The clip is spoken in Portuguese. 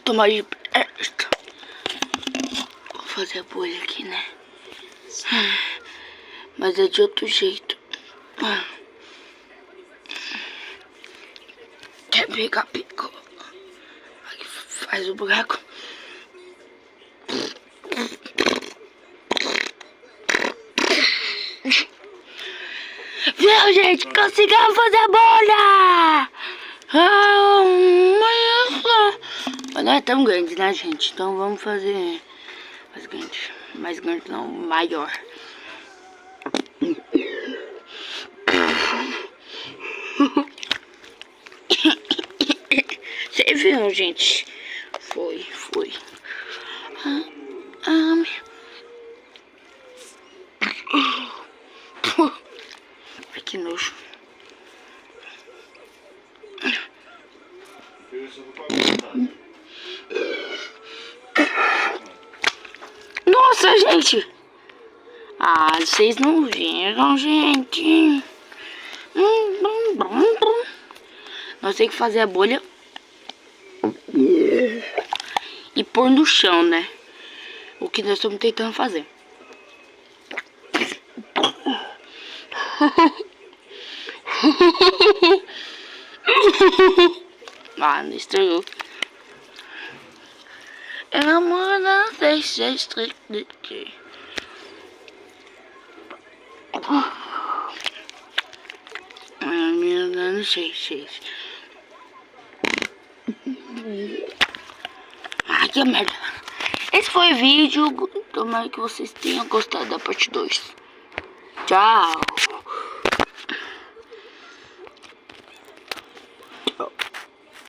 Tomar de perto. Vou fazer a bolha aqui, né? Mas é de outro jeito. Quer pegar, pegou. Aqui faz o buraco. Viu, gente? Conseguimos fazer a bolha! Mas não é tão grande, né, gente? Então vamos fazer mais grande. Mais grande não, maior. Vocês viram, gente? Foi. Ai, que nojo. Nossa, gente! Ah, vocês não viram, gente? Nós temos que fazer a bolha e pôr no chão, né? O que nós estamos tentando fazer. Ah, não estragou. Amor, não deixa estragar. Não sei. Ai, que merda. Esse foi o vídeo. Tomara que vocês tenham gostado da parte 2. Tchau.